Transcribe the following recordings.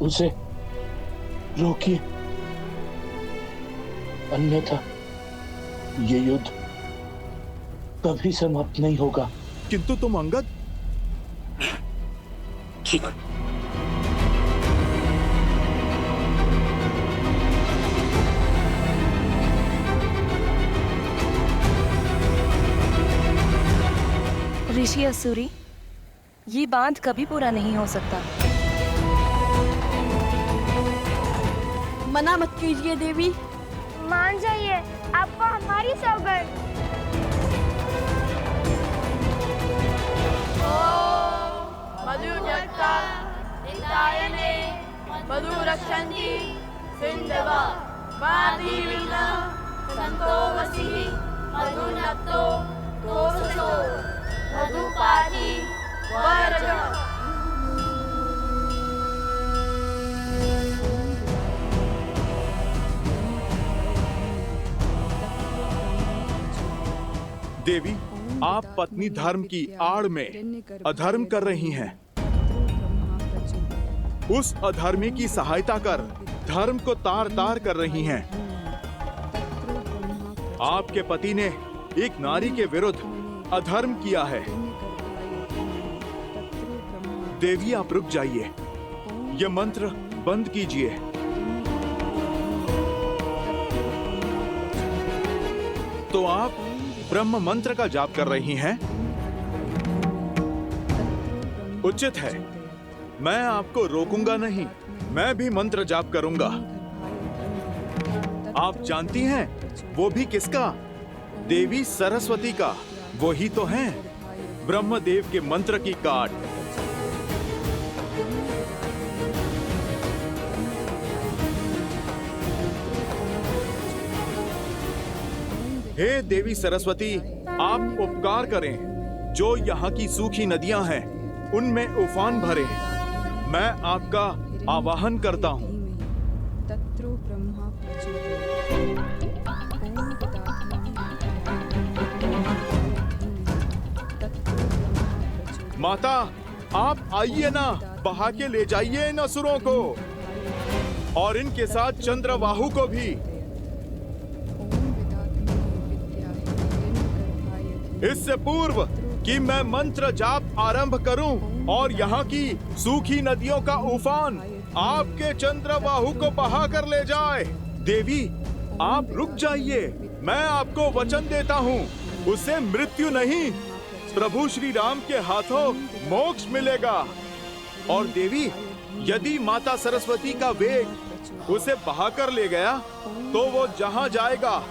उसे रोकिए, अन्यथा ये युद्ध कभी समाप्त नहीं होगा। किंतु तुम अंगद? ठीक। ऋषि असुरी, ये बांध कभी पूरा नहीं हो सकता। मना मत कीजिए देवी। मान जाइए, आपको हमारी सौगंध। मधुजक्ता नितायने मधुरक्षन्ति सिन्धवा वादिविना संतो वसी मधुनक्तो तोषो मधुपाति वरज। देवी, आप पत्नी धर्म की आड़ में अधर्म कर रही हैं। उस अधर्मी की सहायता कर धर्म को तार तार कर रही हैं। आपके पति ने एक नारी के विरुद्ध अधर्म किया है। देवी, आप रुक जाइए, ये मंत्र बंद कीजिए। तो आप ब्रह्म मंत्र का जाप कर रही हैं? उचित है, मैं आपको रोकूंगा नहीं, मैं भी मंत्र जाप करूंगा। आप जानती हैं वो भी किसका? देवी सरस्वती का। वो ही तो हैं ब्रह्मदेव के मंत्र की काट। हे देवी सरस्वती, आप उपकार करें, जो यहाँ की सूखी नदियां हैं उनमें उफान भरे। मैं आपका आवाहन करता हूँ। माता, आप आइए ना, बहा के ले जाइए इन असुरों को और इनके साथ चंद्रवाहु को भी। इससे पूर्व कि मैं मंत्र जाप आरंभ करूं और यहाँ की सूखी नदियों का उफान आपके चंद्रवाहु को बहा कर ले जाए। देवी, आप रुक जाइए, मैं आपको वचन देता हूँ, उसे मृत्यु नहीं, प्रभु श्री राम के हाथों मोक्ष मिलेगा। और देवी, यदि माता सरस्वती का वेग उसे बहाकर ले गया तो वो जहाँ जाएगा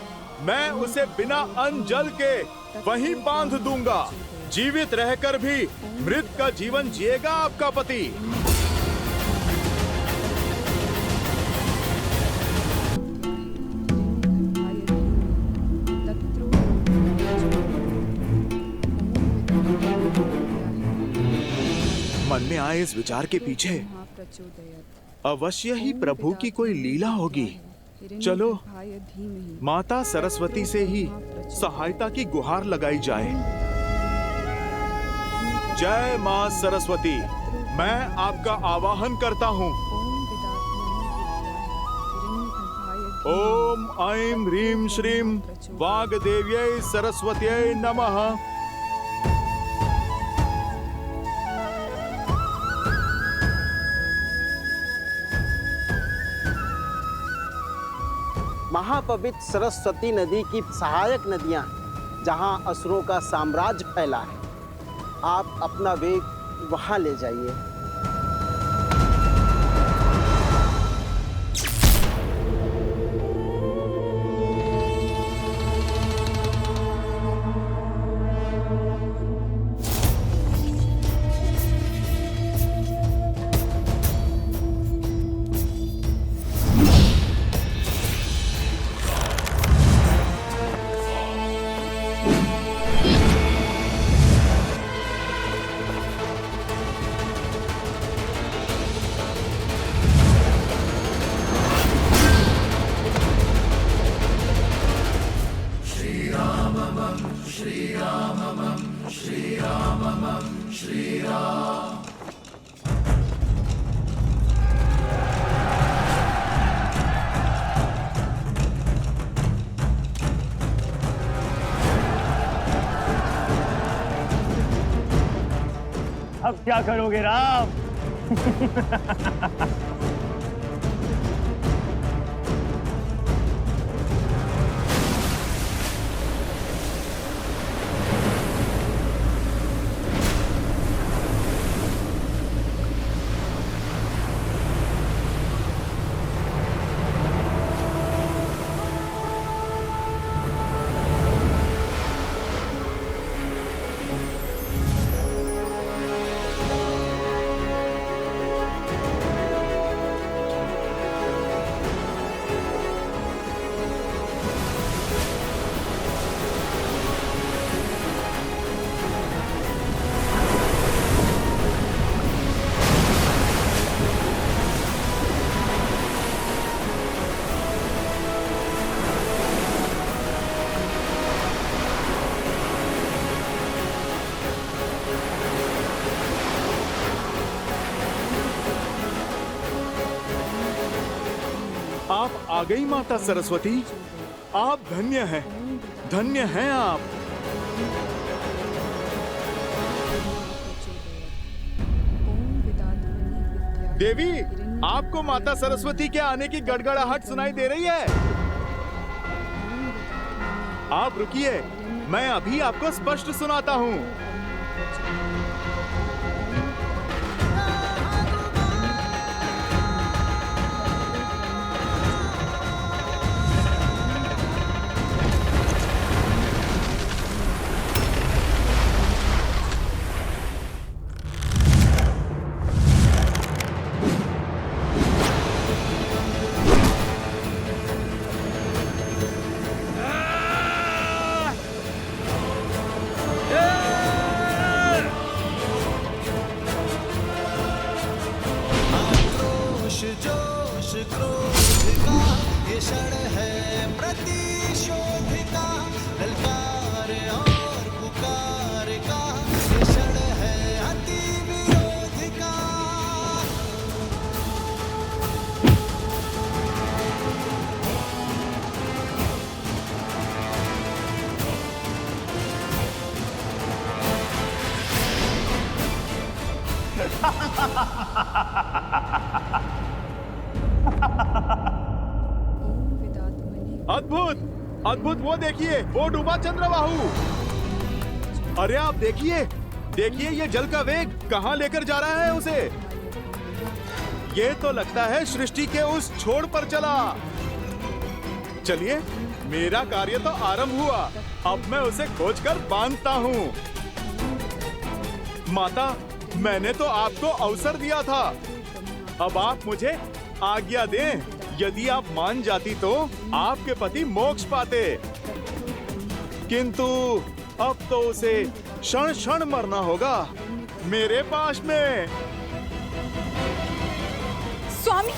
मैं उसे बिना अन्न जल के वहीं बांध दूंगा। जीवित रहकर भी मृत का जीवन जिएगा आपका पति। मन में आए इस विचार के पीछे अवश्य ही प्रभु की कोई लीला होगी। चलो माता सरस्वती से ही सहायता की गुहार लगाई जाए। जय मां सरस्वती, मैं आपका आवाहन करता हूँ। ओम ऐं ह्रीं श्रीं वाग्देव्यै सरस्वत्यै नमः। महापवित्र सरस्वती नदी की सहायक नदियां, जहां असुरों का साम्राज्य फैला है, आप अपना वेग वहां ले जाइए। अब क्या करोगे राम? आप आ गई माता सरस्वती। आप धन्य हैं, धन्य हैं आप। देवी, आपको माता सरस्वती के आने की गड़गड़ाहट सुनाई दे रही है? आप रुकिए, मैं अभी आपको स्पष्ट सुनाता हूँ। अद्भुत, अद्भुत, वो देखिए, वो डूबा चंद्रबाहु। अरे आप देखिए, देखिए ये जल का वेग कहाँ लेकर जा रहा है उसे। ये तो लगता है सृष्टि के उस छोर पर चला। चलिए, मेरा कार्य तो आरंभ हुआ। अब मैं उसे खोजकर बांधता हूँ। माता, मैंने तो आपको अवसर दिया था। अब आप मुझे आज्ञा दें। यदि आप मान जाती तो आपके पति मोक्ष पाते, किंतु अब तो उसे क्षण क्षण मरना होगा मेरे पास में। स्वामी,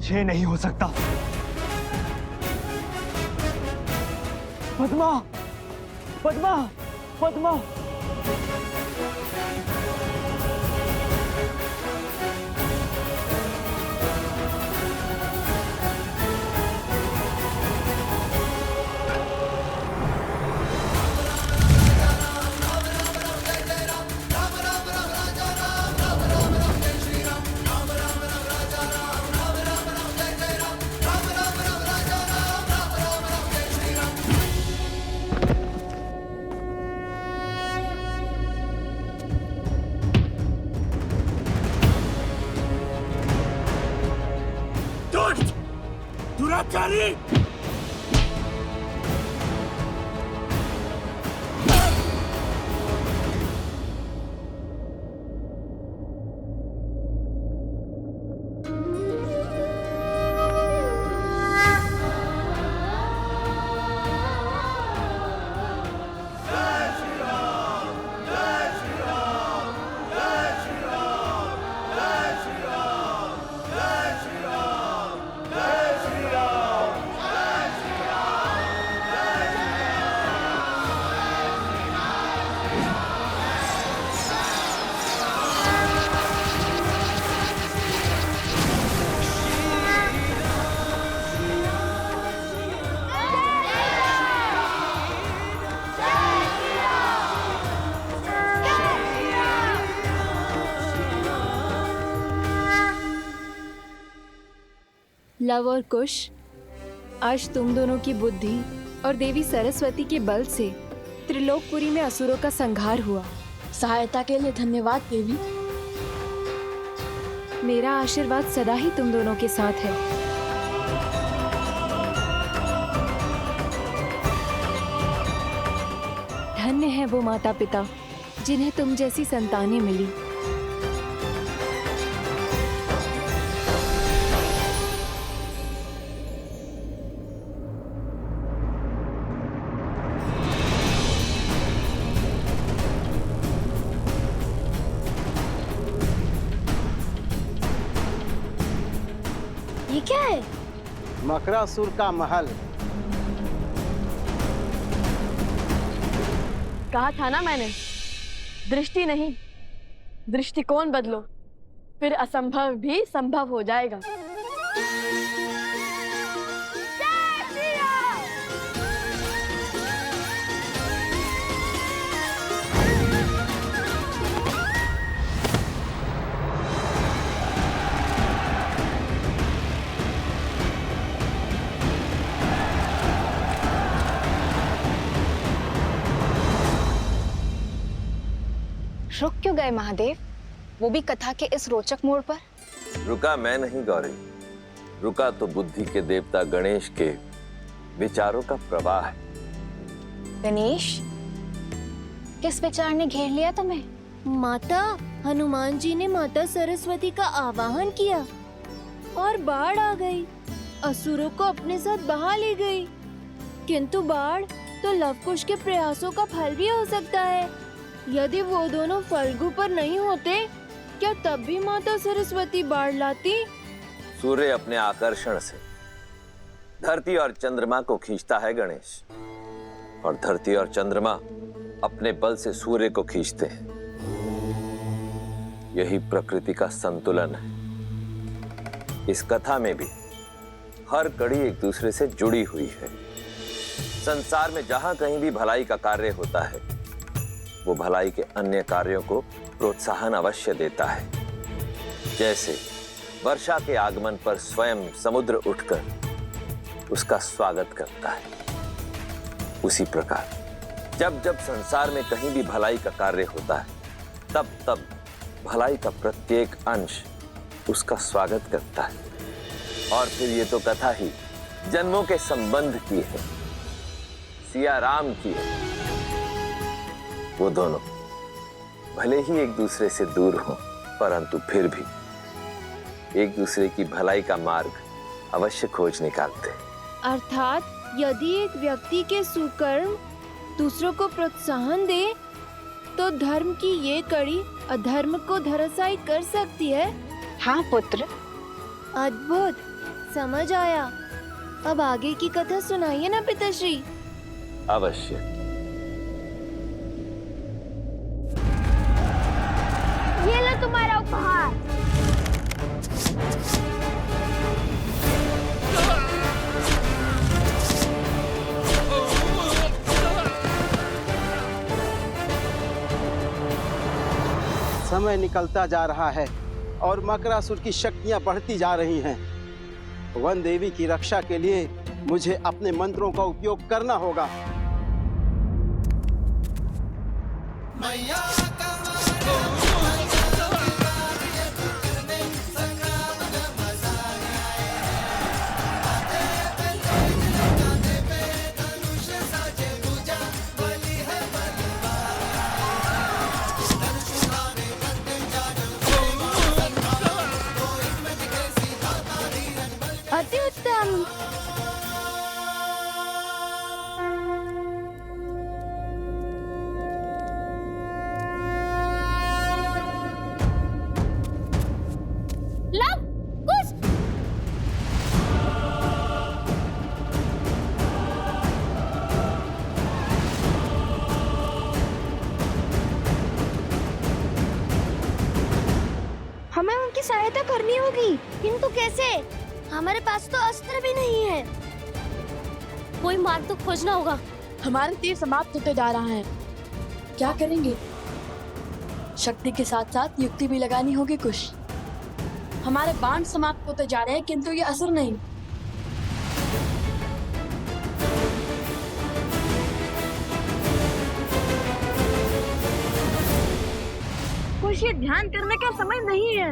ये नहीं हो सकता। पद्मा, पद्मा, पद्मा। दुराचारी! लव और कुश, आज तुम दोनों की बुद्धि और देवी सरस्वती के बल से त्रिलोकपुरी में असुरों का संहार हुआ। सहायता के लिए धन्यवाद देवी। मेरा आशीर्वाद सदा ही तुम दोनों के साथ है। धन्य है वो माता पिता जिन्हें तुम जैसी संतानें मिली। ये क्या है? मकरासुर का महल। कहा था ना मैंने, दृष्टि नहीं दृष्टिकोण बदलो, फिर असंभव भी संभव हो जाएगा। रुक क्यों गए महादेव, वो भी कथा के इस रोचक मोड़ पर? रुका मैं नहीं गौरी, रुका तो बुद्धि के देवता गणेश के विचारों का प्रवाह है। गणेश, किस विचार ने घेर लिया तुम्हें? माता, हनुमान जी ने माता सरस्वती का आवाहन किया और बाढ़ आ गई, असुरों को अपने साथ बहा ले गई। किंतु बाढ़ तो लवकुश के प्रयासों का फल भी हो सकता है। यदि वो दोनों फल्गु पर नहीं होते, क्या तब भी माता सरस्वती बाढ़ लाती? सूर्य अपने आकर्षण से धरती और चंद्रमा को खींचता है गणेश, और धरती और चंद्रमा अपने बल से सूर्य को खींचते हैं। यही प्रकृति का संतुलन है। इस कथा में भी हर कड़ी एक दूसरे से जुड़ी हुई है। संसार में जहां कहीं भी भलाई का कार्य होता है, वो भलाई के अन्य कार्यों को प्रोत्साहन अवश्य देता है। जैसे वर्षा के आगमन पर स्वयं समुद्र उठकर उसका स्वागत करता है, उसी प्रकार जब जब संसार में कहीं भी भलाई का कार्य होता है, तब तब भलाई का प्रत्येक अंश उसका स्वागत करता है। और फिर ये तो कथा ही जन्मों के संबंध की है, सिया राम की है। वो दोनों भले ही एक दूसरे से दूर हों, परंतु फिर भी एक दूसरे की भलाई का मार्ग अवश्य खोज निकालते हैं। अर्थात यदि एक व्यक्ति के सुकर्म दूसरों को प्रोत्साहन दे, तो धर्म की ये कड़ी अधर्म को धराशायी कर सकती है। हाँ पुत्र। अद्भुत, समझ आया। अब आगे की कथा सुनाइए ना पिताश्री। अवश्य। ये लो तुम्हारा उपहार। समय निकलता जा रहा है और मकरासुर की शक्तियां बढ़ती जा रही हैं। वन देवी की रक्षा के लिए मुझे अपने मंत्रों का उपयोग करना होगा। अति उत्तम। लव कुश। हमें उनकी सहायता करनी होगी, किंतु कैसे? हमारे पास तो अस्त्र भी नहीं है। कोई मार्ग तो खोजना होगा। हमारा तीर समाप्त होते जा रहा है, क्या करेंगे? शक्ति के साथ साथ युक्ति भी लगानी होगी कुछ। हमारे बाण समाप्त होते जा रहे हैं, किंतु ये असर नहीं। कुछ ये ध्यान करने का समय नहीं है।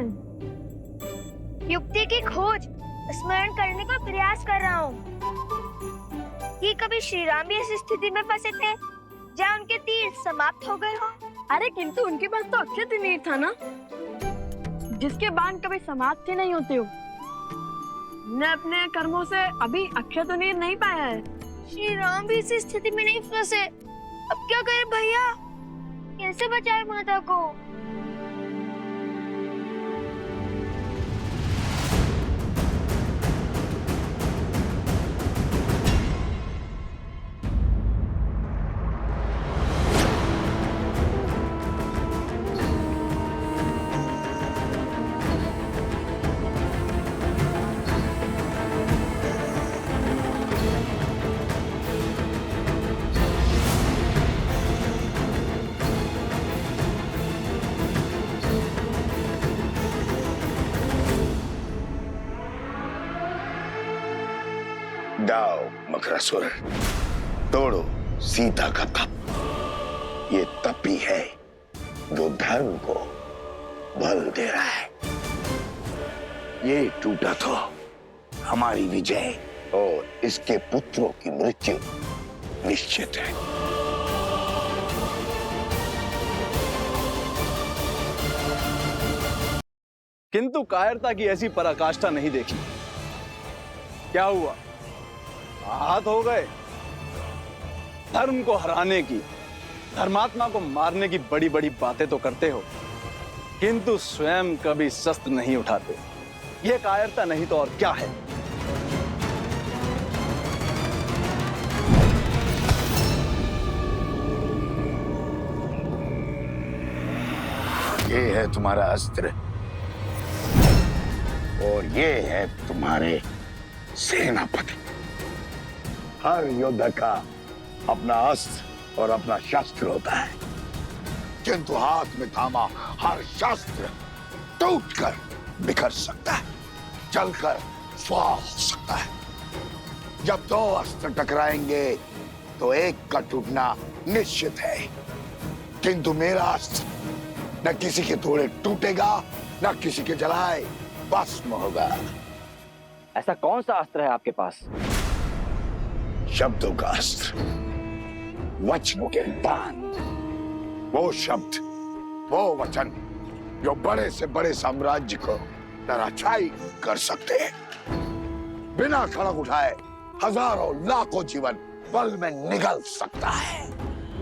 युक्ति की खोज स्मरण करने का प्रयास कर रहा हूँ। कि कभी श्री राम भी इस स्थिति में फंसे थे जहाँ उनके तीर समाप्त हो गए हो। अरे किंतु उनके पास तो अक्षय तीर था ना, जिसके बाण कभी समाप्त ही नहीं होते हो। ने अपने कर्मों से अभी अक्षय तीर नहीं पाया है। श्री राम भी इस स्थिति में नहीं फंसे, अब क्या करें भैया? कैसे बचाए माता को? दाओ मकरासुर, तोड़ो सीता का तप। ये तप ही है जो धर्म को बल दे रहा है। ये टूटा तो हमारी विजय और इसके पुत्रों की मृत्यु निश्चित है। किंतु कायरता की ऐसी पराकाष्ठा नहीं देखी। क्या हुआ? आहत हो गए? धर्म को हराने की, धर्मात्मा को मारने की बड़ी बड़ी बातें तो करते हो, किंतु स्वयं कभी शस्त्र नहीं उठाते। यह कायरता नहीं तो और क्या है? ये है तुम्हारा अस्त्र और ये है तुम्हारे सेनापति। हर योद्धा का अपना अस्त्र और अपना शस्त्र होता है, किंतु हाथ में थामा हर शस्त्र टूटकर बिखर सकता है, जलकर स्वाह हो सकता है। जब दो अस्त्र टकराएंगे तो एक का टूटना निश्चित है, किंतु मेरा अस्त्र न किसी के थोड़े टूटेगा, न किसी के जलाए भस्म होगा। ऐसा कौन सा अस्त्र है आपके पास? शब्दों का अस्त्र, वचनों के बाण। वो शब्द, वो वचन जो बड़े से बड़े साम्राज्य को धराशायी कर सकते हैं। बिना खड़क उठाए हजारों लाखों जीवन पल में निगल सकता है।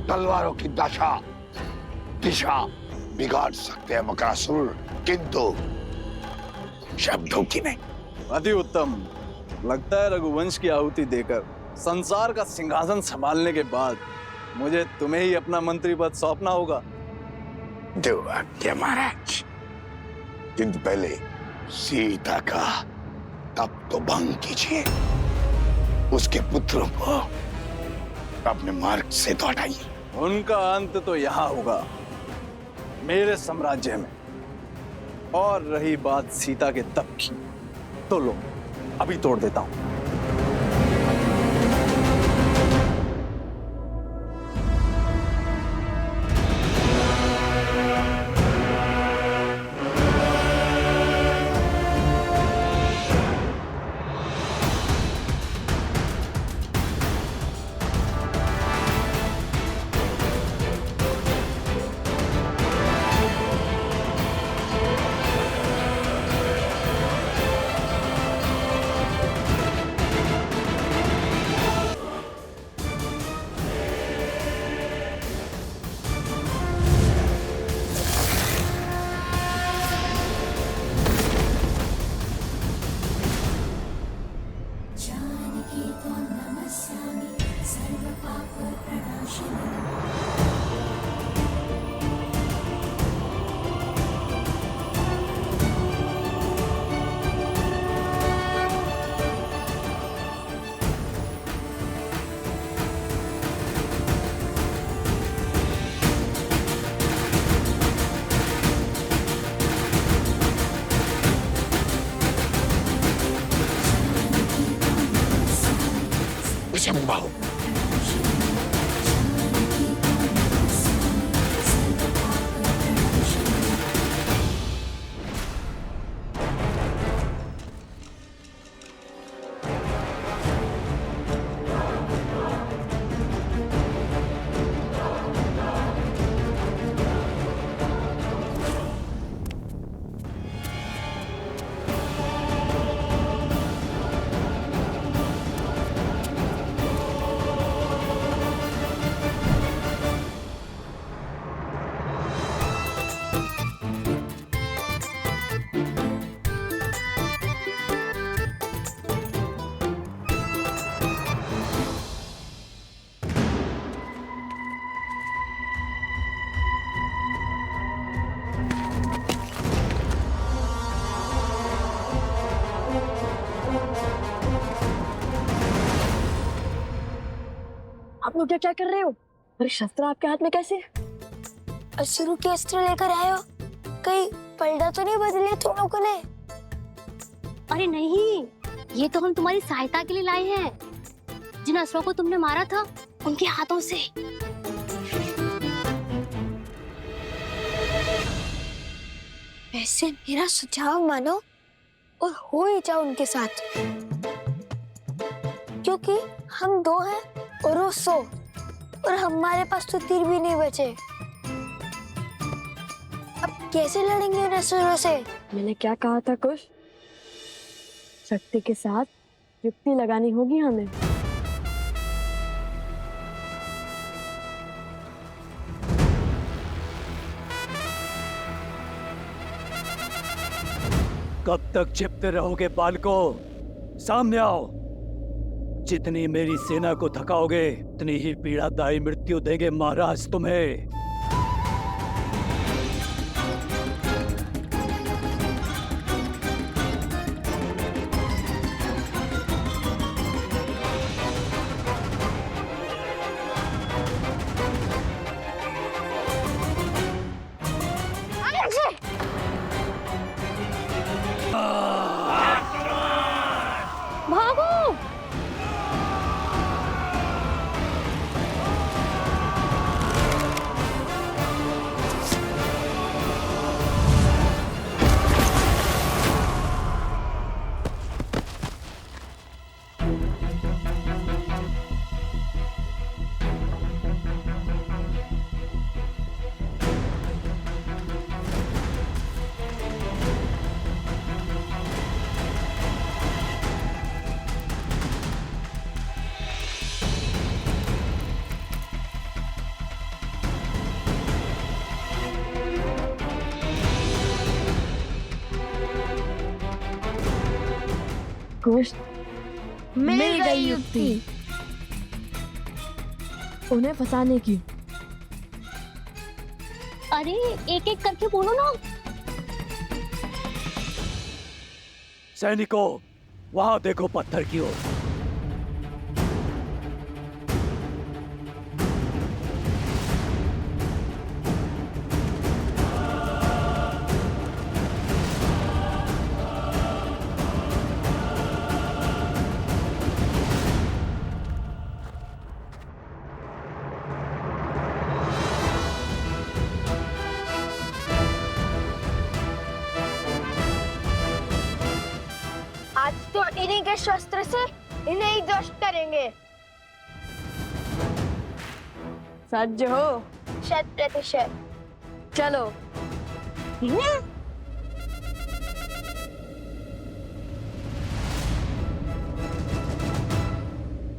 तलवारों की दिशा बिगाड़ सकते हैं मकरासुर, किंतु शब्दों की नहीं। अति उत्तम। लगता है रघुवंश की आहुति देकर संसार का सिंहासन संभालने के बाद मुझे तुम्हें ही अपना मंत्री पद सौंपना होगा। दो आज्ञा महाराज, किंतु पहले सीता का तप तो भंग कीजिए, उसके पुत्रों को अपने मार्ग से तो हटाइए। उनका अंत तो यहाँ होगा, मेरे साम्राज्य में। और रही बात सीता के तप की, तो लो अभी तोड़ देता हूं। आप लोग क्या कर रहे हो? अरे शस्त्र आपके हाथ में कैसे? असुरों के अस्त्र लेकर आए हो? कहीं पलड़ा तो नहीं बदले तुम लोगों ने? अरे नहीं, ये तो हम तुम्हारी सहायता के लिए लाए हैं। जिन असुरों को तुमने मारा था उनके हाथों से। वैसे मेरा सुझाव मानो और हो ही जाओ उनके साथ, क्योंकि हम 2 हैं और वो 100, और हमारे पास तो तीर भी नहीं बचे। अब कैसे लड़ेंगे उन असुरों से? मैंने क्या कहा था कुश? शक्ति के साथ युक्ति लगानी होगी हमें। कब तक छिपते रहोगे बालको? सामने आओ। जितनी मेरी सेना को थकाओगे उतनी ही पीड़ादायी मृत्यु देंगे महाराज तुम्हें। भागो! कुश, मिल गई युक्ति उन्हें फंसाने की। अरे एक एक करके बोलो ना। सैनिकों, वहां देखो पत्थर की ओर। आज तो इन्हीं के शस्त्र से इन्हें ही ध्वस्त करेंगे। सज्ज हो? 100%। चलो।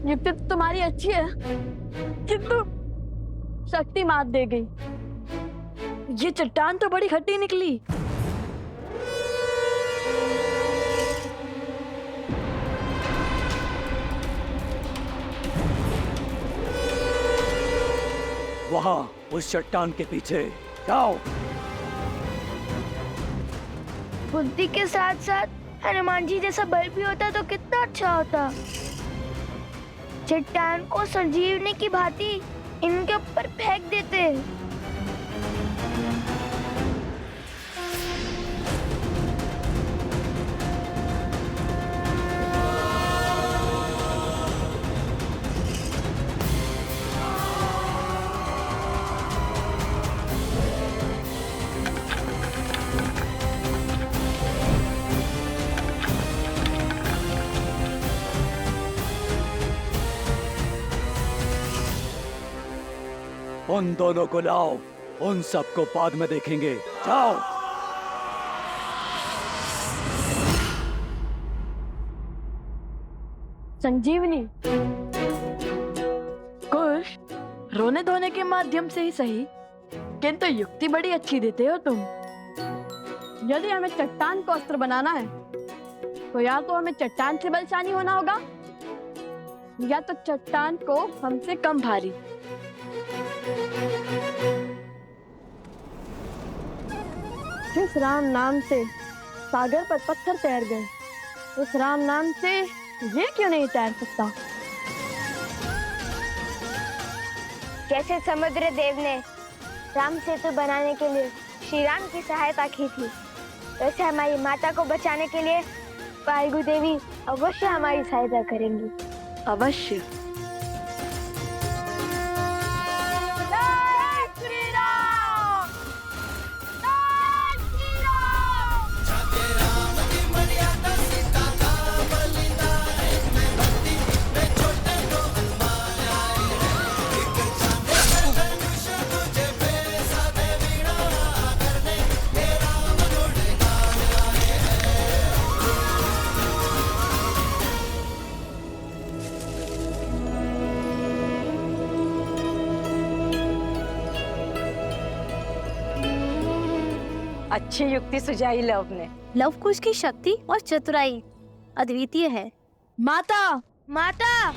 युक्ति तो तुम्हारी अच्छी है, किंतु शक्ति मात दे गई। ये चट्टान तो बड़ी खट्टी निकली। वहां उस चट्टान के पीछे जाओ। बुद्धि के साथ साथ हनुमान जी जैसा बल भी होता तो कितना अच्छा होता। चट्टान को संजीवनी की भांति इनके ऊपर फेंक देते। उन दोनों को लाओ, उन सबको बाद में देखेंगे। जाओ। संजीवनी कुश, रोने धोने के माध्यम से ही सही, किंतु युक्ति बड़ी अच्छी देते हो तुम। यदि हमें चट्टान को अस्त्र बनाना है तो या तो हमें चट्टान से बलशाली होना होगा या तो चट्टान को हमसे कम भारी। जिस राम नाम से सागर पर पत्थर तैर गए, उस राम नाम से ये क्यों नहीं तैर सकता? जैसे समुद्र देव ने राम सेतु बनाने के लिए श्री राम की सहायता की थी, वैसे हमारी माता को बचाने के लिए फाल्गु देवी अवश्य हमारी सहायता करेंगी। अवश्य। अच्छी युक्ति सुझाई लव ने। लव कुश की शक्ति और चतुराई अद्वितीय है। माता, माता,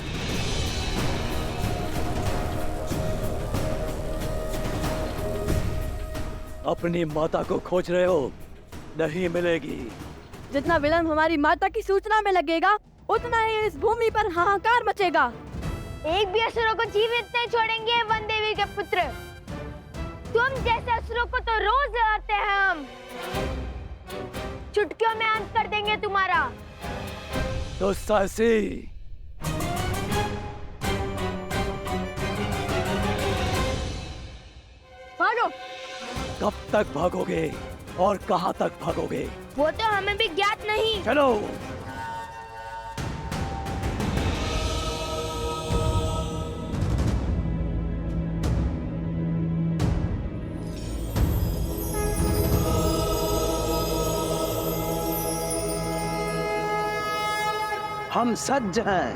अपनी माता को खोज रहे हो, नहीं मिलेगी। जितना विलंब हमारी माता की सूचना में लगेगा, उतना ही इस भूमि पर हाहाकार मचेगा। एक भी असुरों को जीवित नहीं छोड़ेंगे वन देवी के पुत्र। तुम जैसे असुरों को तो रोज लड़ते हैं हम। चुटकियों में अंत कर देंगे तुम्हारा। तो साहसी, भागो। कब तक भागोगे और कहां तक भागोगे? वो तो हमें भी ज्ञात नहीं। चलो। हम सज्ज हैं।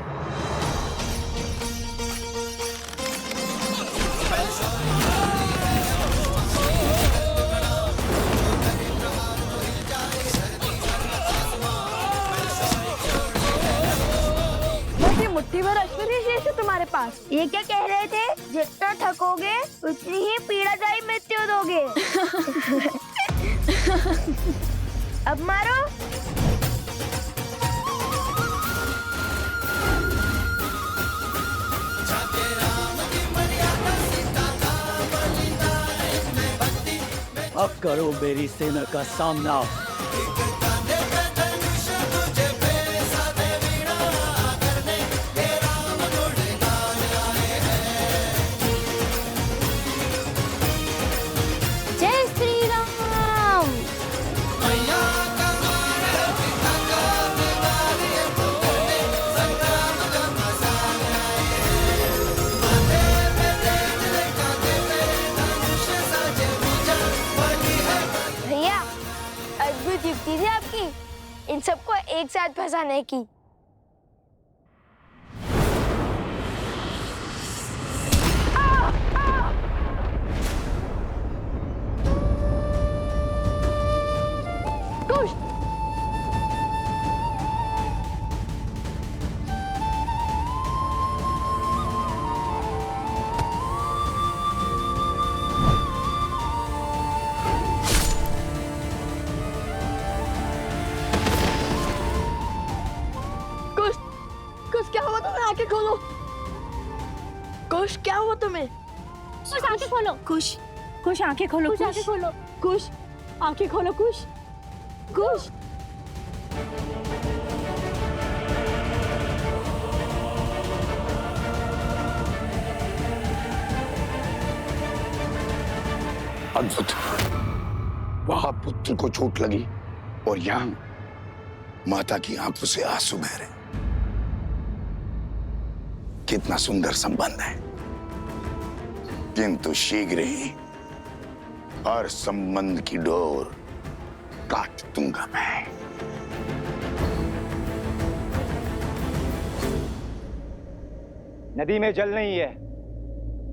मुट्ठी भर ऐश्वर्य शेष है तुम्हारे पास। ये क्या कह रहे थे? जितना थकोगे उतनी ही पीड़ादायी मृत्यु दोगे। अब मारो। अब करो मेरी सेना का सामना। जय श्री राम। भैया, अद्भुत युक्ति थी आपकी, इन सबको एक साथ फंसाने की। क्या हुआ तुम्हें? आंखें खोलो। कुश, क्या हुआ तुम्हें? कुश आंखें खोलो। कुश, कुश आंखें खोलो। कुश आंखें खोलो। कुश आंखें खोलो। कुश, कुश। अद्भुत। वहां पुत्र को चोट लगी और यहाँ माता की आंखों से आंसू बह रहे। कितना सुंदर संबंध है, किंतु शीघ्र ही हर संबंध की डोर काट दूंगा मैं। नदी में जल नहीं है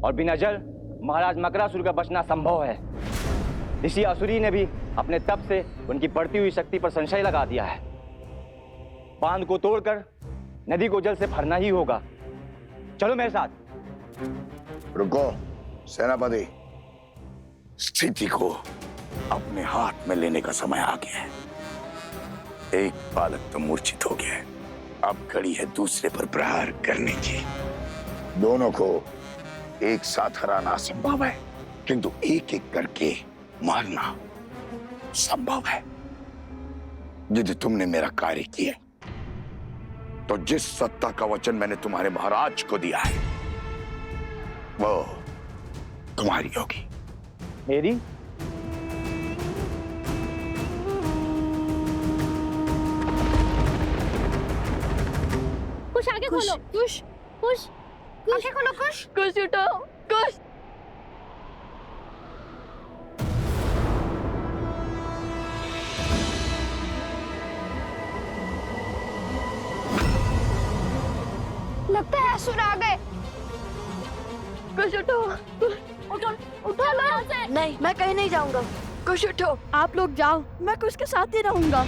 और बिना जल महाराज मकरासुर का बचना संभव है। ऋषि असुरी ने भी अपने तप से उनकी बढ़ती हुई शक्ति पर संशय लगा दिया है। बांध को तोड़कर नदी को जल से भरना ही होगा। चलो मेरे साथ। रुको सेनापति, स्थिति को अपने हाथ में लेने का समय आ गया है। एक बालक तो मूर्छित हो गया है, अब घड़ी है दूसरे पर प्रहार करने की। दोनों को एक साथ हराना असंभव है, किंतु एक एक करके मारना संभव है। यदि तुमने मेरा कार्य किया तो जिस सत्ता का वचन मैंने तुम्हारे महाराज को दिया है वो तुम्हारी होगी। मेरी? कुछ आगे खोलो। कुछ कुछ आगे खोलो। कुछ कुछ उठो। कुछ लगता है असुर आ गए। कुछ उठो। उठो उठो लो। नहीं, मैं कहीं नहीं जाऊंगा। कुछ उठो, आप लोग जाओ, मैं कुछ के साथ ही रहूंगा।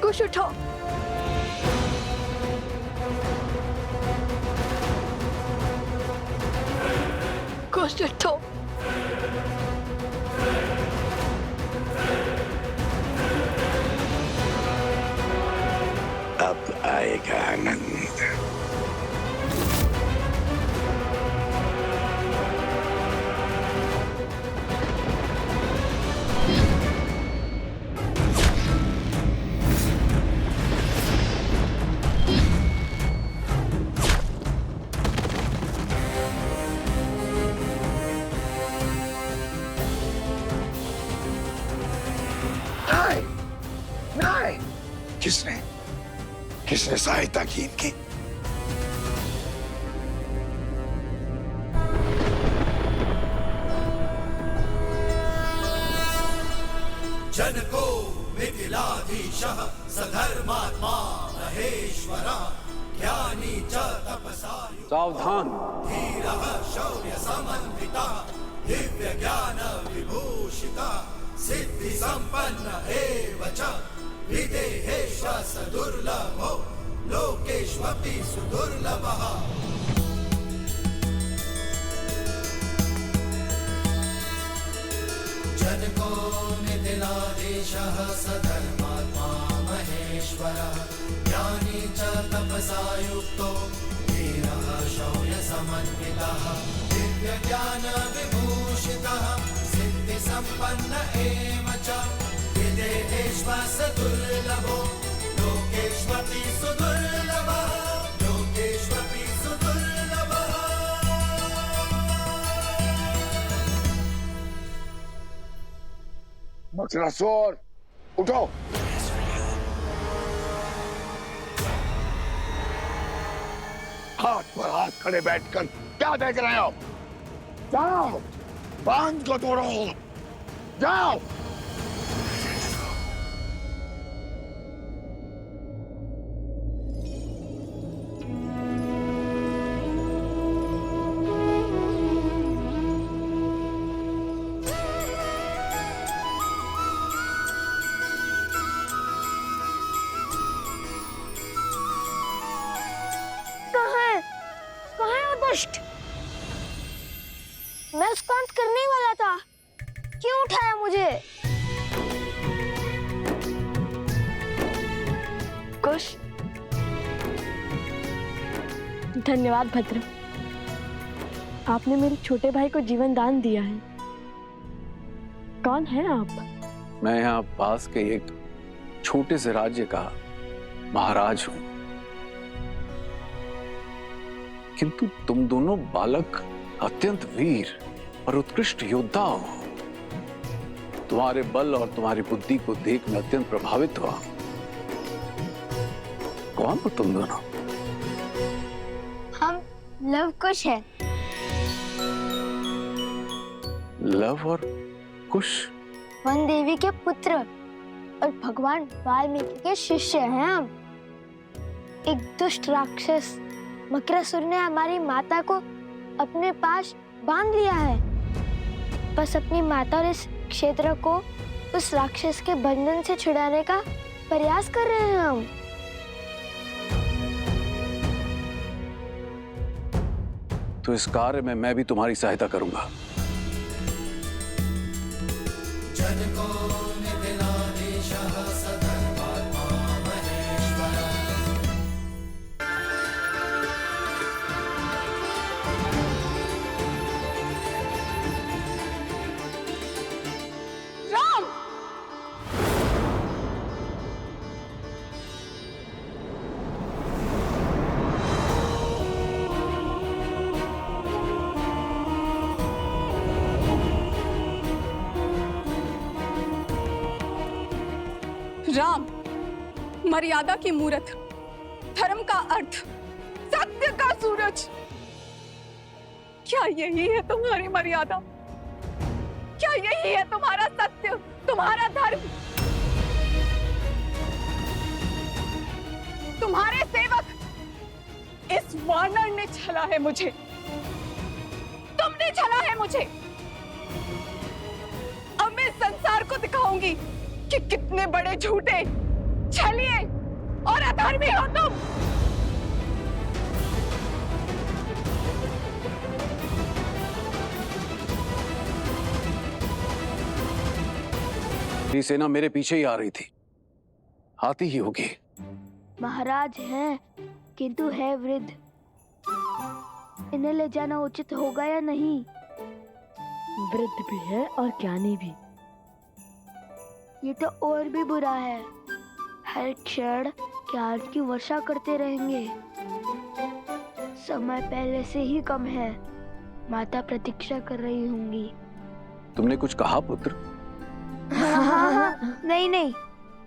कुछ उठो। कुछ उठो। अब आएगा आनंद। नहीं, किसने सहायता की इनकी? जनको मिथिलाधीशः सधर्मात्मा महेश्वरः ज्ञानी च तपसा सावधान। धीरः शौर्य समन्वितः दिव्य ज्ञान विभूषितः सिद्धि संपन्न एव च विदेहेश्वर सदुर्लभो लोकेष्वपि सुदुर्लभः। जनको मिथिलाधीशः सधर्मात्मा महेश्वरः ज्ञानी च तपसा युक्तो धीरः शौर्य समन्वितः दिव्य ज्ञान विभूषितः सिद्धि संपन्न एव च विदेहेश्वर सदुर्लभो लोकेष्वपि सुदुर्लभः लोकेष्वपि सुदुर्लभः। मकरासुर उठो। हाथ पर हाथ खड़े बैठकर क्या देख रहे हो? जाओ, बांध को तोड़ो। जाओ। मैं उसको अंत करने ही वाला था, क्यों उठाया मुझे? कुश, धन्यवाद भद्र, आपने मेरे छोटे भाई को जीवन दान दिया है। कौन है आप? मैं यहाँ पास के एक छोटे से राज्य का महाराज हूं, किंतु तुम दोनों बालक अत्यंत वीर और उत्कृष्ट योद्धा हो। तुम्हारे बल और तुम्हारी बुद्धि को देख मैं अत्यंत प्रभावित हुआ। कौन हो तुम दोनों? हम लव कुश हैं। लव और कुश? वन देवी के पुत्र और भगवान वाल्मीकि के शिष्य हैं हम। एक दुष्ट राक्षस मकरासुर ने हमारी माता को अपने पास बांध लिया है। बस अपनी माता और इस क्षेत्र को उस राक्षस के बंधन से छुड़ाने का प्रयास कर रहे हैं हम। तो इस कार्य में मैं भी तुम्हारी सहायता करूंगा। जनको मर्यादा की मूरत, धर्म का अर्थ, सत्य का सूरज। क्या यही है तुम्हारी मर्यादा? क्या यही है तुम्हारा सत्य, तुम्हारा धर्म? तुम्हारे सेवक इस वानर ने छला है मुझे, तुमने छला है मुझे। अब मैं संसार को दिखाऊंगी कि कितने बड़े झूठे, छलिए और अधर्मी हो तुम। ये सेना मेरे पीछे ही आ रही थी, आती ही होगी। महाराज हैं, किंतु है वृद्ध। इन्हें ले जाना उचित होगा या नहीं? वृद्ध भी है और ज्ञानी भी। ये तो और भी बुरा है, हर क्षण ज्ञान की वर्षा करते रहेंगे। समय पहले से ही कम है, माता प्रतीक्षा कर रही होंगी। तुमने कुछ कहा पुत्र? हाँ, नहीं नहीं,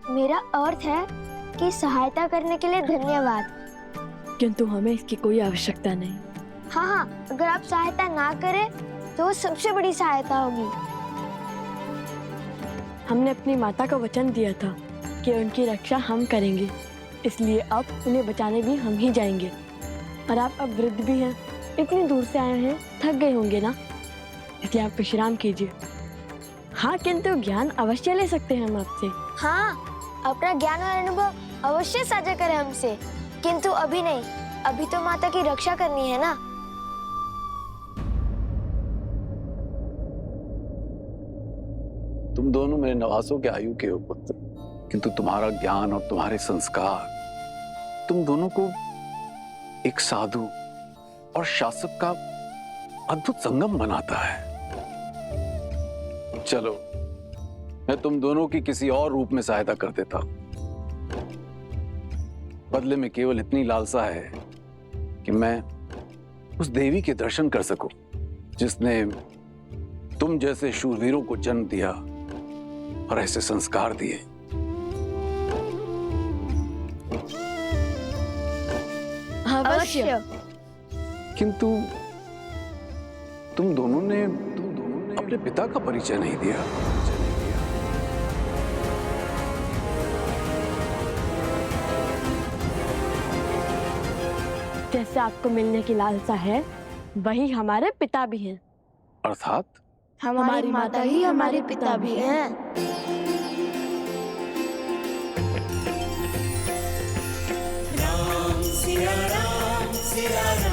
मेरा अर्थ है कि सहायता करने के लिए धन्यवाद। किंतु हमें इसकी कोई आवश्यकता नहीं। हाँ, अगर आप सहायता ना करें तो वो सबसे बड़ी सहायता होगी। हमने अपनी माता को वचन दिया था कि उनकी रक्षा हम करेंगे, इसलिए अब उन्हें बचाने भी हम ही जाएंगे। और आप अब वृद्ध भी हैं, इतनी दूर से आए हैं, थक गए होंगे ना, इसलिए आप विश्राम कीजिए। हाँ, किंतु ज्ञान अवश्य ले सकते हैं हम आपसे। हाँ, अपना ज्ञान और अनुभव अवश्य साझा करें हमसे, किंतु अभी नहीं, अभी तो माता की रक्षा करनी है ना। तुम दोनों मेरे नवासों के आयु के हो पुत्र, किंतु तुम्हारा ज्ञान और तुम्हारे संस्कार तुम दोनों को एक साधु और शासक का अद्भुत संगम बनाता है। चलो, मैं तुम दोनों की किसी और रूप में सहायता कर देता हूं। बदले में केवल इतनी लालसा है कि मैं उस देवी के दर्शन कर सकूं जिसने तुम जैसे शूरवीरों को जन्म दिया और ऐसे संस्कार दिए। अवश्य। किंतु तुम दोनों ने अपने पिता का परिचय नहीं दिया। जैसे आपको मिलने की लालसा है, वही हमारे पिता भी हैं। अर्थात हमारी माता ही हमारे पिता भी हैं। राम सिया राम सिया राम।